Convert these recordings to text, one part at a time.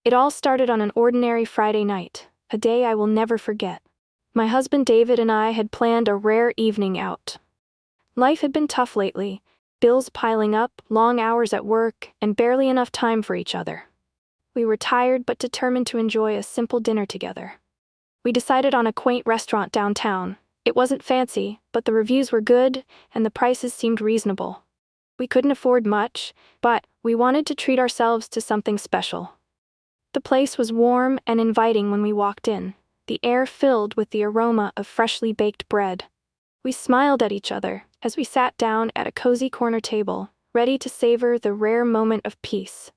It all started on an ordinary Friday night, a day I will never forget. My husband David and I had planned a rare evening out. Life had been tough lately, bills piling up, long hours at work, and barely enough time for each other. We were tired but determined to enjoy a simple dinner together. We decided on a quaint restaurant downtown. It wasn't fancy, but the reviews were good, and the prices seemed reasonable. We couldn't afford much, but we wanted to treat ourselves to something special. The place was warm and inviting when we walked in, the air filled with the aroma of freshly baked bread. We smiled at each other as we sat down at a cozy corner table, ready to savor the rare moment of peace.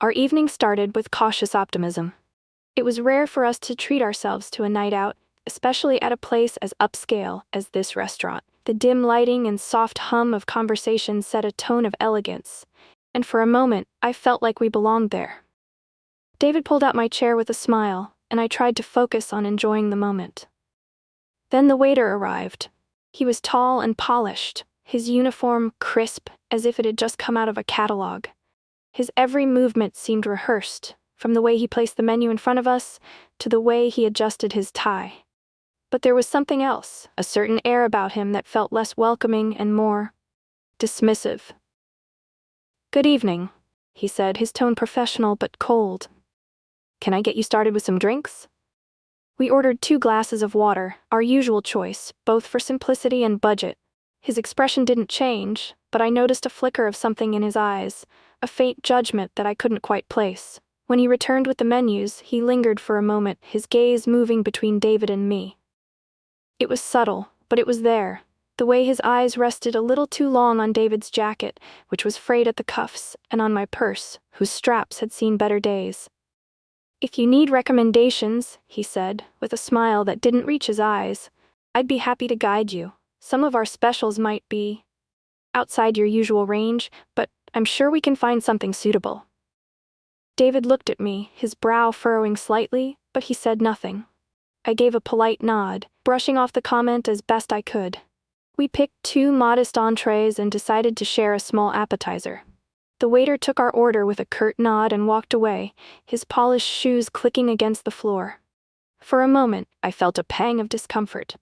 Our evening started with cautious optimism. It was rare for us to treat ourselves to a night out, especially at a place as upscale as this restaurant. The dim lighting and soft hum of conversation set a tone of elegance, and for a moment I felt like we belonged there. David pulled out my chair with a smile, and I tried to focus on enjoying the moment. Then the waiter arrived. He was tall and polished, his uniform crisp as if it had just come out of a catalog. His every movement seemed rehearsed, from the way he placed the menu in front of us to the way he adjusted his tie. But there was something else, a certain air about him that felt less welcoming and more dismissive. "Good evening," he said, his tone professional but cold. "Can I get you started with some drinks?" We ordered 2 glasses of water, our usual choice, both for simplicity and budget. His expression didn't change, but I noticed a flicker of something in his eyes, a faint judgment that I couldn't quite place. When he returned with the menus, he lingered for a moment, his gaze moving between David and me. It was subtle, but it was there. The way his eyes rested a little too long on David's jacket, which was frayed at the cuffs, and on my purse, whose straps had seen better days. "If you need recommendations," he said, with a smile that didn't reach his eyes, "I'd be happy to guide you. Some of our specials might be outside your usual range, but I'm sure we can find something suitable." David looked at me, his brow furrowing slightly, but he said nothing. I gave a polite nod, brushing off the comment as best I could. We picked 2 modest entrees and decided to share a small appetizer. The waiter took our order with a curt nod and walked away, his polished shoes clicking against the floor. For a moment, I felt a pang of discomfort.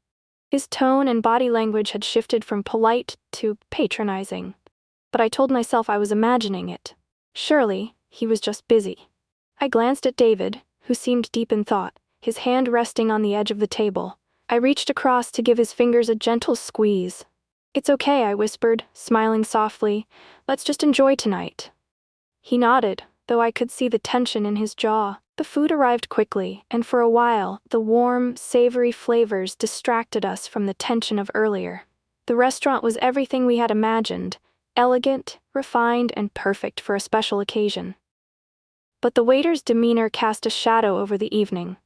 His tone and body language had shifted from polite to patronizing, but I told myself I was imagining it. Surely, he was just busy. I glanced at David, who seemed deep in thought, his hand resting on the edge of the table. I reached across to give his fingers a gentle squeeze. "It's okay," I whispered, smiling softly. "Let's just enjoy tonight." He nodded, though I could see the tension in his jaw. The food arrived quickly, and for a while, the warm, savory flavors distracted us from the tension of earlier. The restaurant was everything we had imagined, elegant, refined, and perfect for a special occasion. But the waiter's demeanor cast a shadow over the evening.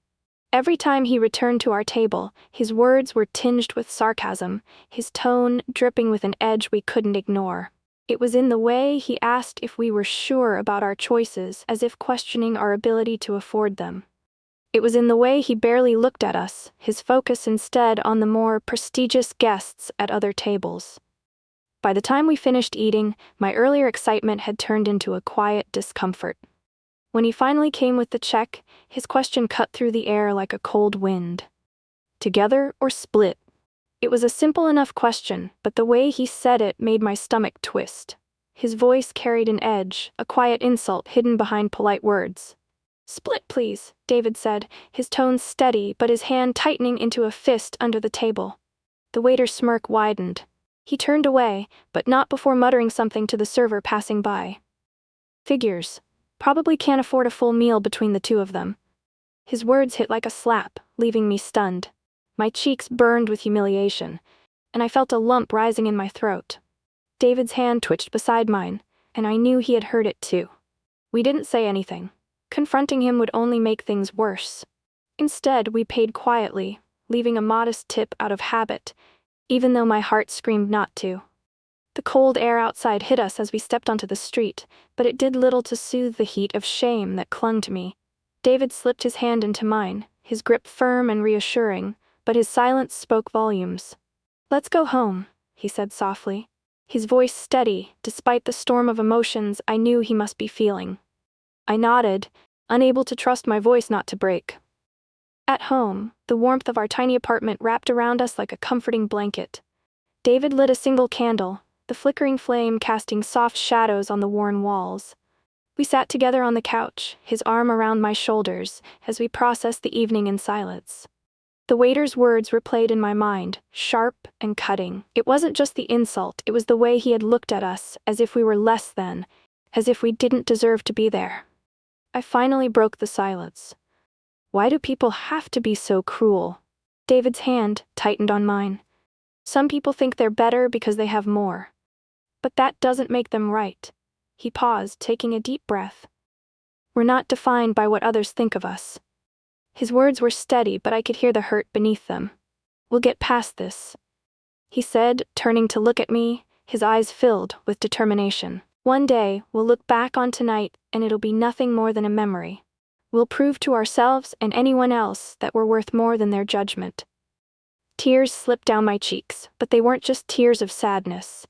Every time he returned to our table, his words were tinged with sarcasm, his tone dripping with an edge we couldn't ignore. It was in the way he asked if we were sure about our choices, as if questioning our ability to afford them. It was in the way he barely looked at us, his focus instead on the more prestigious guests at other tables. By the time we finished eating, my earlier excitement had turned into a quiet discomfort. When he finally came with the check, his question cut through the air like a cold wind. "Together or split?" It was a simple enough question, but the way he said it made my stomach twist. His voice carried an edge, a quiet insult hidden behind polite words. "Split, please," David said, his tone steady but his hand tightening into a fist under the table. The waiter's smirk widened. He turned away, but not before muttering something to the server passing by. "Figures. Probably can't afford a full meal between the 2 of them." His words hit like a slap, leaving me stunned. My cheeks burned with humiliation, and I felt a lump rising in my throat. David's hand twitched beside mine, and I knew he had heard it too. We didn't say anything. Confronting him would only make things worse. Instead, we paid quietly, leaving a modest tip out of habit, even though my heart screamed not to. The cold air outside hit us as we stepped onto the street, but it did little to soothe the heat of shame that clung to me. David slipped his hand into mine, his grip firm and reassuring, but his silence spoke volumes. "Let's go home," he said softly, his voice steady, despite the storm of emotions I knew he must be feeling. I nodded, unable to trust my voice not to break. At home, the warmth of our tiny apartment wrapped around us like a comforting blanket. David lit a single candle, the flickering flame casting soft shadows on the worn walls. We sat together on the couch, his arm around my shoulders, as we processed the evening in silence. The waiter's words replayed in my mind, sharp and cutting. It wasn't just the insult, it was the way he had looked at us, as if we were less than, as if we didn't deserve to be there. I finally broke the silence. Why do people have to be so cruel? David's hand tightened on mine. Some people think they're better because they have more. But that doesn't make them right. He paused, taking a deep breath. We're not defined by what others think of us. His words were steady, but I could hear the hurt beneath them. We'll get past this, he said, turning to look at me, his eyes filled with determination. One day, we'll look back on tonight, and it'll be nothing more than a memory. We'll prove to ourselves and anyone else that we're worth more than their judgment. Tears slipped down my cheeks, but they weren't just tears of sadness.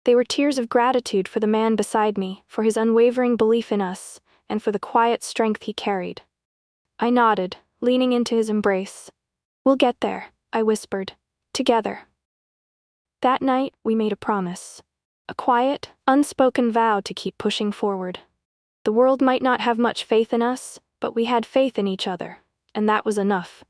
They were tears of gratitude for the man beside me, for his unwavering belief in us, and for the quiet strength he carried. I nodded, leaning into his embrace. We'll get there, I whispered. Together. That night, we made a promise. A quiet, unspoken vow to keep pushing forward. The world might not have much faith in us, but we had faith in each other, and that was enough.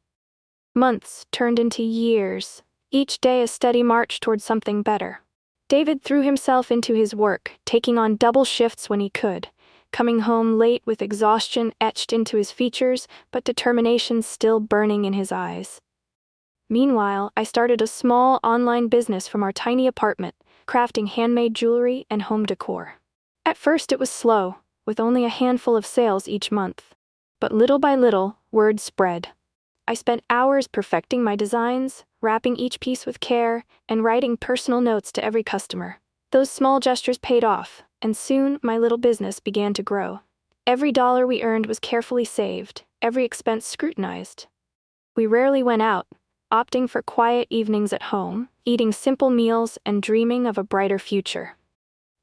Months turned into years, each day a steady march toward something better. David threw himself into his work, taking on double shifts when he could, coming home late with exhaustion etched into his features, but determination still burning in his eyes. Meanwhile, I started a small online business from our tiny apartment, crafting handmade jewelry and home decor. At first it was slow, with only a handful of sales each month. But little by little, word spread. I spent hours perfecting my designs, wrapping each piece with care, and writing personal notes to every customer. Those small gestures paid off, and soon my little business began to grow. Every dollar we earned was carefully saved, every expense scrutinized. We rarely went out, opting for quiet evenings at home, eating simple meals and dreaming of a brighter future.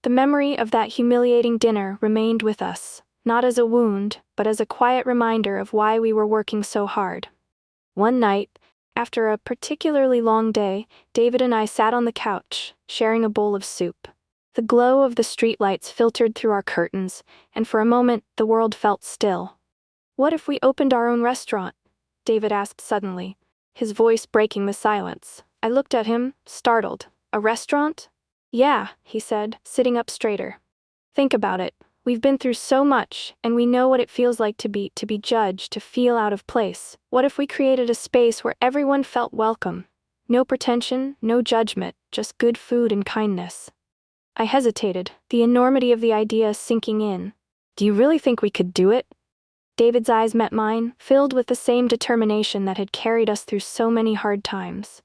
The memory of that humiliating dinner remained with us, not as a wound, but as a quiet reminder of why we were working so hard. One night, after a particularly long day, David and I sat on the couch, sharing a bowl of soup. The glow of the streetlights filtered through our curtains, and for a moment the world felt still. What if we opened our own restaurant? David asked suddenly, his voice breaking the silence. I looked at him, startled. A restaurant? Yeah, he said, sitting up straighter. Think about it. We've been through so much, and we know what it feels like to be judged, to feel out of place. What if we created a space where everyone felt welcome? No pretension, no judgment, just good food and kindness. I hesitated, the enormity of the idea sinking in. Do you really think we could do it? David's eyes met mine, filled with the same determination that had carried us through so many hard times.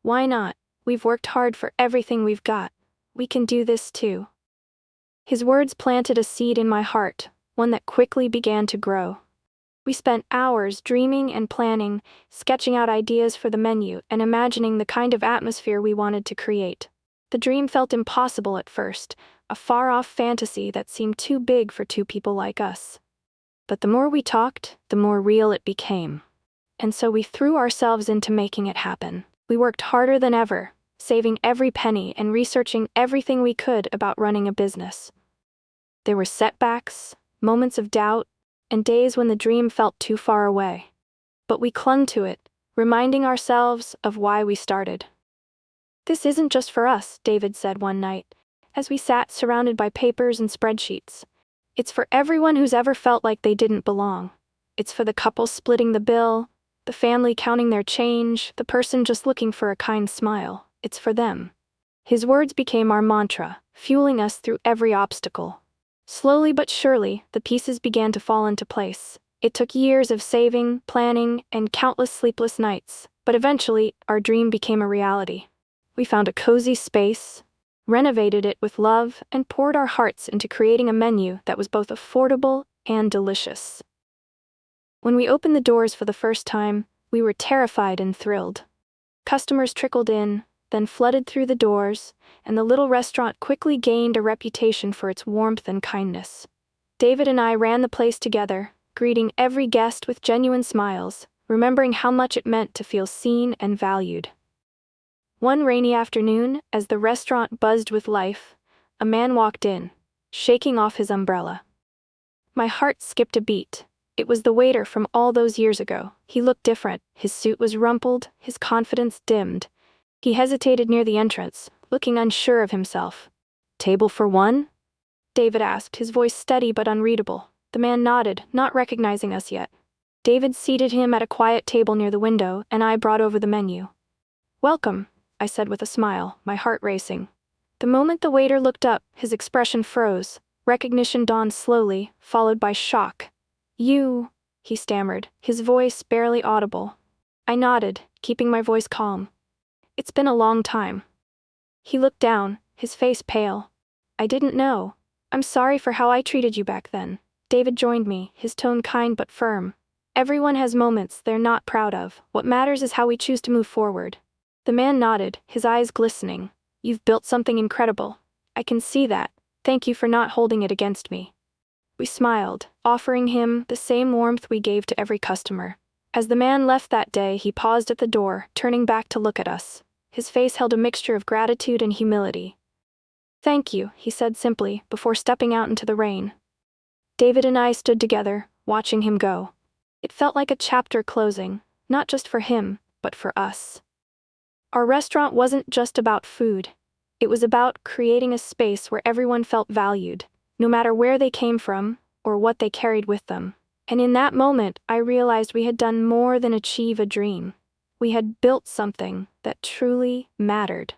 Why not? We've worked hard for everything we've got. We can do this too. His words planted a seed in my heart, one that quickly began to grow. We spent hours dreaming and planning, sketching out ideas for the menu and imagining the kind of atmosphere we wanted to create. The dream felt impossible at first, a far-off fantasy that seemed too big for two people like us. But the more we talked, the more real it became. And so we threw ourselves into making it happen. We worked harder than ever, saving every penny and researching everything we could about running a business. There were setbacks, moments of doubt, and days when the dream felt too far away. But we clung to it, reminding ourselves of why we started. This isn't just for us, David said one night, as we sat surrounded by papers and spreadsheets. It's for everyone who's ever felt like they didn't belong. It's for the couple splitting the bill, the family counting their change, the person just looking for a kind smile. It's for them. His words became our mantra, fueling us through every obstacle. Slowly but surely, the pieces began to fall into place. It took years of saving, planning, and countless sleepless nights, but eventually, our dream became a reality. We found a cozy space, renovated it with love, and poured our hearts into creating a menu that was both affordable and delicious. When we opened the doors for the first time, we were terrified and thrilled. Customers trickled in, then flooded through the doors, and the little restaurant quickly gained a reputation for its warmth and kindness. David and I ran the place together, greeting every guest with genuine smiles, remembering how much it meant to feel seen and valued. One rainy afternoon, as the restaurant buzzed with life, a man walked in, shaking off his umbrella. My heart skipped a beat. It was the waiter from all those years ago. He looked different. His suit was rumpled, his confidence dimmed. He hesitated near the entrance, looking unsure of himself. "Table for one?" David asked, his voice steady but unreadable. The man nodded, not recognizing us yet. David seated him at a quiet table near the window, and I brought over the menu. "Welcome," I said with a smile, my heart racing. The moment the waiter looked up, his expression froze. Recognition dawned slowly, followed by shock. "You," he stammered, his voice barely audible. I nodded, keeping my voice calm. "It's been a long time." He looked down, his face pale. "I didn't know. I'm sorry for how I treated you back then." David joined me, his tone kind but firm. "Everyone has moments they're not proud of. What matters is how we choose to move forward." The man nodded, his eyes glistening. "You've built something incredible. I can see that. Thank you for not holding it against me." We smiled, offering him the same warmth we gave to every customer. As the man left that day, he paused at the door, turning back to look at us. His face held a mixture of gratitude and humility. "Thank you," he said simply, before stepping out into the rain. David and I stood together, watching him go. It felt like a chapter closing, not just for him, but for us. Our restaurant wasn't just about food. It was about creating a space where everyone felt valued, no matter where they came from or what they carried with them. And in that moment, I realized we had done more than achieve a dream. We had built something that truly mattered.